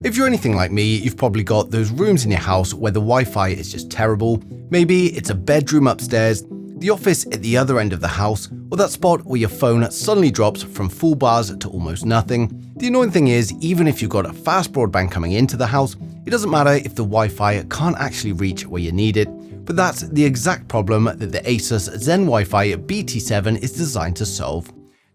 If you're anything like me, you've probably got those rooms in your house where the Wi-Fi is just terrible. Maybe it's a bedroom upstairs, the office at the other end of the house, or that spot where your phone suddenly drops from full bars to almost nothing. The annoying thing is, even if you've got a fast broadband coming into the house, it doesn't matter if the Wi-Fi can't actually reach where you need it. But that's the exact problem that the Asus ZenWiFi BT7 is designed to solve.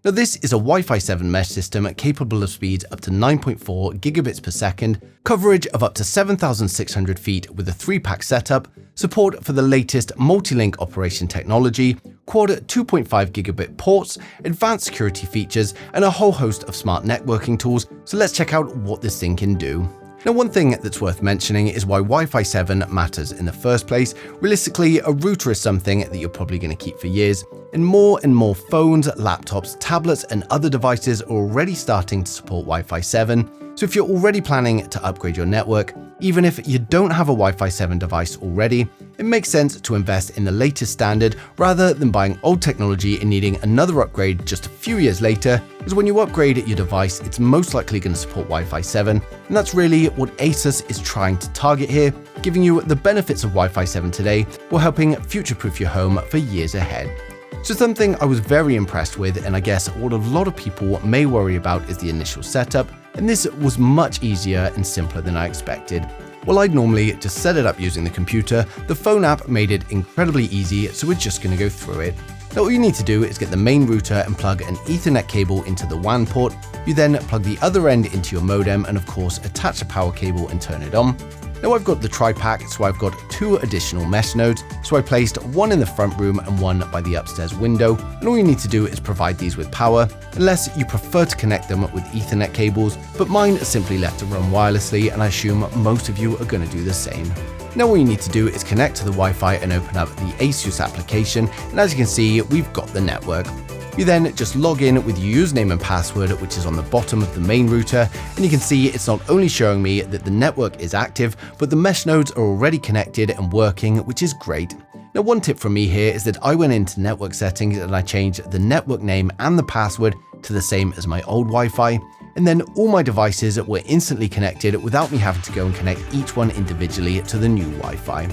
Now, this is a Wi-Fi 7 mesh system capable of speeds up to 9.4 gigabits per second, coverage of up to 7,600 feet with a 3-pack setup, support for the latest multi-link operation technology, quad 2.5 gigabit ports, advanced security features, and a whole host of smart networking tools. So let's check out what this thing can do. Now, one thing that's worth mentioning is why Wi-Fi 7 matters in the first place. Realistically, a router is something that you're probably going to keep for years, and more phones, laptops, tablets, and other devices are already starting to support Wi-Fi 7. So if you're already planning to upgrade your network, even if you don't have a Wi-Fi 7 device already, it makes sense to invest in the latest standard rather than buying old technology and needing another upgrade just a few years later, because when you upgrade your device, it's most likely going to support Wi-Fi 7, and that's really what Asus is trying to target here, giving you the benefits of Wi-Fi 7 today while helping future-proof your home for years ahead. So something I was very impressed with, and I guess what a lot of people may worry about, is the initial setup, and this was much easier and simpler than I expected. While I'd normally just set it up using the computer, the phone app made it incredibly easy, so we're just going to go through it. Now, all you need to do is get the main router and plug an Ethernet cable into the WAN port. You then plug the other end into your modem and of course attach a power cable and turn it on. Now, I've got the tri-pack, so I've got 2 additional mesh nodes, so I placed one in the front room and one by the upstairs window, and all you need to do is provide these with power, unless you prefer to connect them with Ethernet cables, but mine are simply left to run wirelessly, and I assume most of you are going to do the same. Now, all you need to do is connect to the Wi-Fi and open up the Asus application, and as you can see, we've got the network. You then just log in with your username and password, which is on the bottom of the main router, and you can see it's not only showing me that the network is active, but the mesh nodes are already connected and working, which is great. Now, one tip from me here is that I went into network settings and I changed the network name and the password to the same as my old Wi-Fi, and then all my devices were instantly connected without me having to go and connect each one individually to the new Wi-Fi.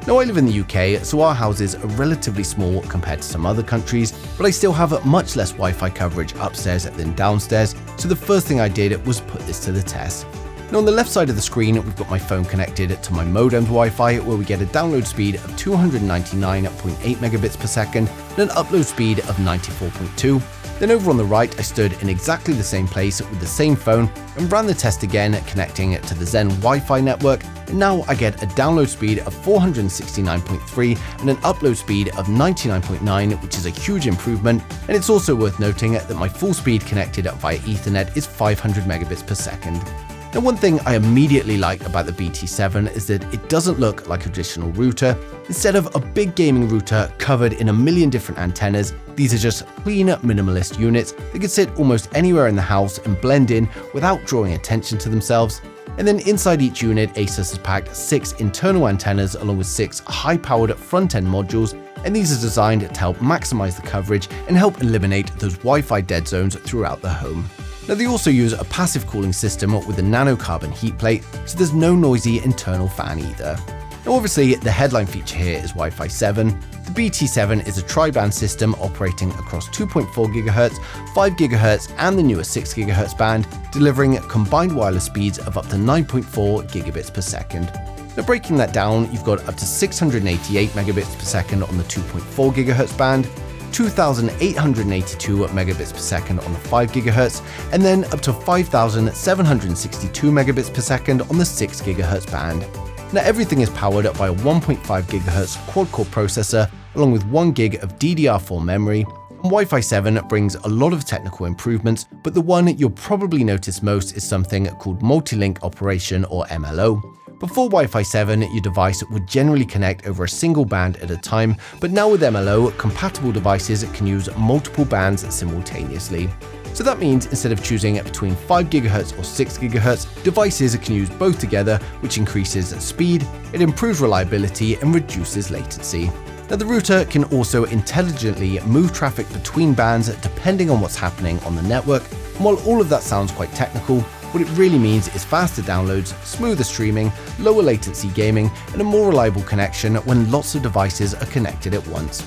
Now, I live in the UK, so our houses are relatively small compared to some other countries, but I still have much less Wi-Fi coverage upstairs than downstairs, so the first thing I did was put this to the test. Now, on the left side of the screen, we've got my phone connected to my modem's Wi-Fi, where we get a download speed of 299.8 megabits per second and an upload speed of 94.2. Then over on the right, I stood in exactly the same place with the same phone and ran the test again, connecting it to the Zen Wi-Fi network, and now I get a download speed of 469.3 and an upload speed of 99.9, which is a huge improvement, and it's also worth noting that my full speed connected via Ethernet is 500 megabits per second. Now, one thing I immediately like about the BT7 is that it doesn't look like a traditional router. Instead of a big gaming router covered in a million different antennas, these are just clean, minimalist units that can sit almost anywhere in the house and blend in without drawing attention to themselves. And then inside each unit, Asus has packed 6 internal antennas along with 6 high-powered front-end modules, and these are designed to help maximize the coverage and help eliminate those Wi-Fi dead zones throughout the home. Now, they also use a passive cooling system with a nanocarbon heat plate, so there's no noisy internal fan either. Now, obviously, the headline feature here is Wi-Fi 7. The BT7 is a tri-band system operating across 2.4 GHz, 5 GHz, and the newer 6 GHz band, delivering combined wireless speeds of up to 9.4 gigabits per second. Now, breaking that down, you've got up to 688 megabits per second on the 2.4 GHz band, 2,882 megabits per second on the 5 GHz, and then up to 5,762 megabits per second on the 6 GHz band. Now, everything is powered by a 1.5 GHz quad-core processor along with 1 gig of DDR4 memory. And Wi-Fi 7 brings a lot of technical improvements, but the one you'll probably notice most is something called multi-link operation, or MLO. Before Wi-Fi 7, your device would generally connect over a single band at a time, but now with MLO, compatible devices can use multiple bands simultaneously. So that means instead of choosing between 5 GHz or 6 GHz, devices can use both together, which increases speed, it improves reliability, and reduces latency. Now, the router can also intelligently move traffic between bands depending on what's happening on the network. And while all of that sounds quite technical, What it really means is faster downloads, smoother streaming, lower latency gaming, and a more reliable connection when lots of devices are connected at once.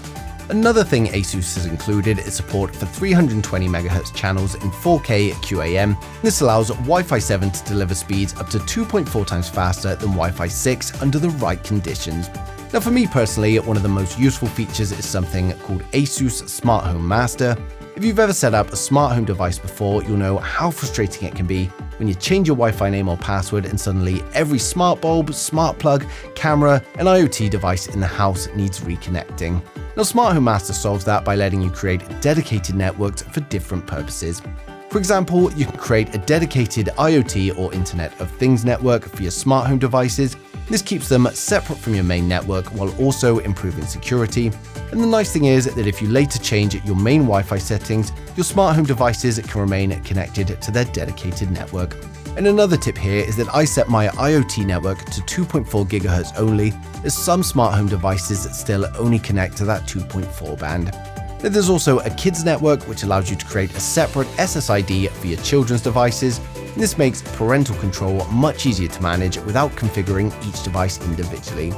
Another thing Asus has included is support for 320 MHz channels in 4K QAM. This allows Wi-Fi 7 to deliver speeds up to 2.4 times faster than Wi-Fi 6 under the right conditions. Now for me personally, one of the most useful features is something called Asus Smart Home Master. If you've ever set up a smart home device before, you'll know how frustrating it can be when you change your Wi-Fi name or password and suddenly every smart bulb, smart plug, camera, and IoT device in the house needs reconnecting. Now Smart Home Master solves that by letting you create dedicated networks for different purposes. For example, you can create a dedicated IoT or Internet of Things network for your smart home devices. This keeps them separate from your main network while also improving security. And the nice thing is that if you later change your main Wi-Fi settings, your smart home devices can remain connected to their dedicated network. And another tip here is that I set my IoT network to 2.4 GHz only, as some smart home devices still only connect to that 2.4 band. There's also a kids network, which allows you to create a separate SSID for your children's devices. This makes parental control much easier to manage without configuring each device individually.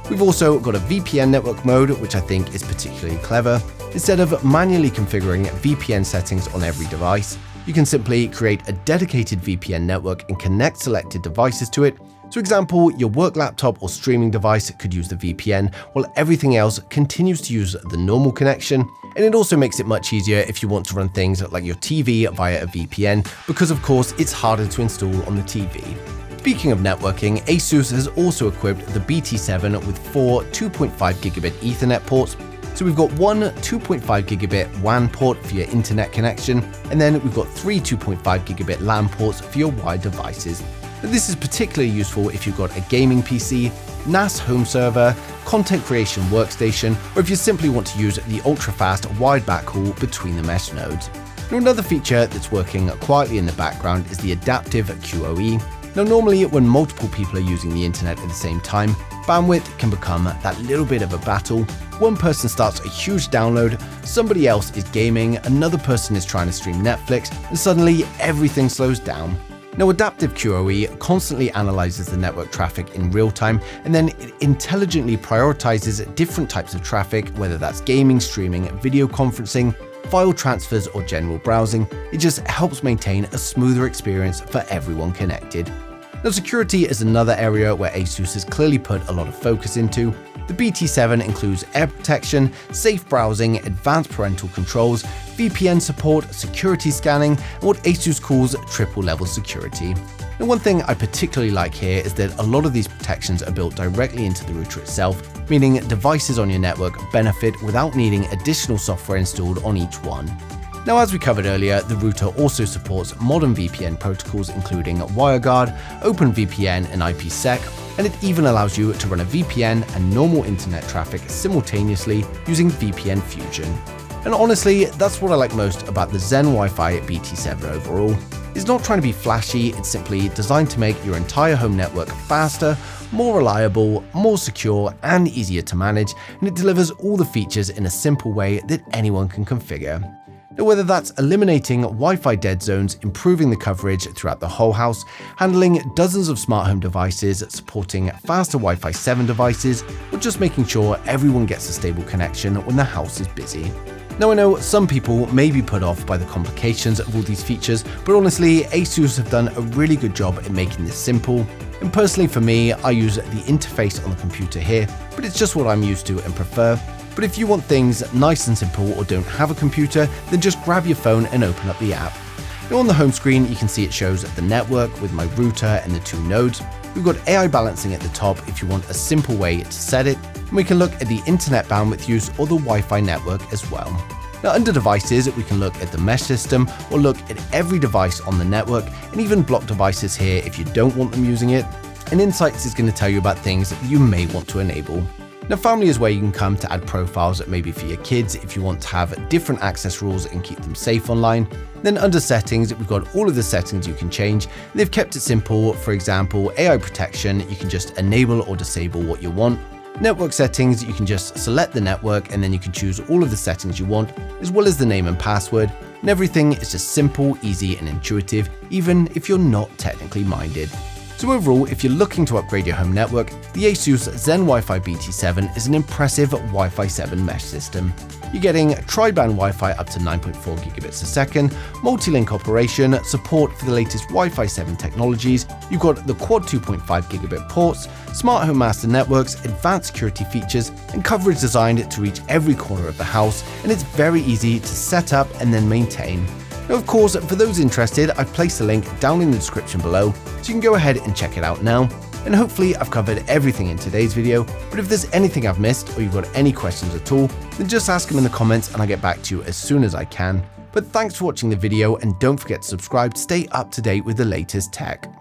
We've also got a VPN network mode, which I think is particularly clever. Instead of manually configuring VPN settings on every device, you can simply create a dedicated VPN network and connect selected devices to it. So for example, your work laptop or streaming device could use the VPN, while everything else continues to use the normal connection. And it also makes it much easier if you want to run things like your TV via a VPN, because of course it's harder to install on the TV. Speaking of networking, Asus has also equipped the BT7 with 4 2.5 gigabit Ethernet ports. So we've got one 2.5 gigabit WAN port for your internet connection, and then we've got 3 2.5 gigabit LAN ports for your wired devices. Now, this is particularly useful if you've got a gaming PC, NAS home server, content creation workstation, or if you simply want to use the ultra-fast wired backhaul between the mesh nodes. Now, another feature that's working quietly in the background is the adaptive QoE. Now normally when multiple people are using the internet at the same time, bandwidth can become that little bit of a battle. One person starts a huge download, somebody else is gaming, another person is trying to stream Netflix, and suddenly everything slows down. Now adaptive QoE constantly analyzes the network traffic in real time, and then it intelligently prioritizes different types of traffic, whether that's gaming, streaming, video conferencing, file transfers, or general browsing. It just helps maintain a smoother experience for everyone connected. Now security is another area where Asus has clearly put a lot of focus into. The BT7 includes air protection, safe browsing, advanced parental controls, VPN support, security scanning, and what Asus calls triple-level security. Now one thing I particularly like here is that a lot of these protections are built directly into the router itself, meaning devices on your network benefit without needing additional software installed on each one. Now, as we covered earlier, the router also supports modern VPN protocols including WireGuard, OpenVPN, and IPsec, and it even allows you to run a VPN and normal internet traffic simultaneously using VPN Fusion. And honestly, that's what I like most about the ZenWiFi BT7 overall. It's not trying to be flashy, it's simply designed to make your entire home network faster, more reliable, more secure, and easier to manage, and it delivers all the features in a simple way that anyone can configure. Now, whether that's eliminating Wi-Fi dead zones, improving the coverage throughout the whole house, handling dozens of smart home devices, supporting faster Wi-Fi 7 devices, or just making sure everyone gets a stable connection when the house is busy. Now I know some people may be put off by the complications of all these features, but honestly, Asus have done a really good job in making this simple. And personally for me, I use the interface on the computer here, but it's just what I'm used to and prefer. But if you want things nice and simple or don't have a computer, then just grab your phone and open up the app. Now on the home screen, you can see it shows the network with my router and the 2 nodes. We've got AI balancing at the top if you want a simple way to set it, and we can look at the internet bandwidth use or the Wi-Fi network as well. Now under devices, we can look at the mesh system or look at every device on the network and even block devices here if you don't want them using it. And Insights is going to tell you about things that you may want to enable. Now family is where you can come to add profiles maybe for your kids if you want to have different access rules and keep them safe online. Then under settings, we've got all of the settings you can change. They've kept it simple. For example, AI protection, you can just enable or disable what you want. Network settings, you can just select the network and then you can choose all of the settings you want, as well as the name and password. and everything is just simple, easy, and intuitive, even if you're not technically minded. So overall, if you're looking to upgrade your home network, the Asus ZenWiFi BT7 is an impressive Wi-Fi 7 mesh system. You're getting tri-band Wi-Fi up to 9.4 gigabits a second, multi-link operation, support for the latest Wi-Fi 7 technologies, you've got the quad 2.5 gigabit ports, smart home master networks, advanced security features, and coverage designed to reach every corner of the house, and it's very easy to set up and then maintain. Now, of course, for those interested, I've placed a link down in the description below, so you can go ahead and check it out now. And hopefully I've covered everything in today's video, but if there's anything I've missed or you've got any questions at all, then just ask them in the comments and I'll get back to you as soon as I can. But thanks for watching the video, and don't forget to subscribe to stay up to date with the latest tech.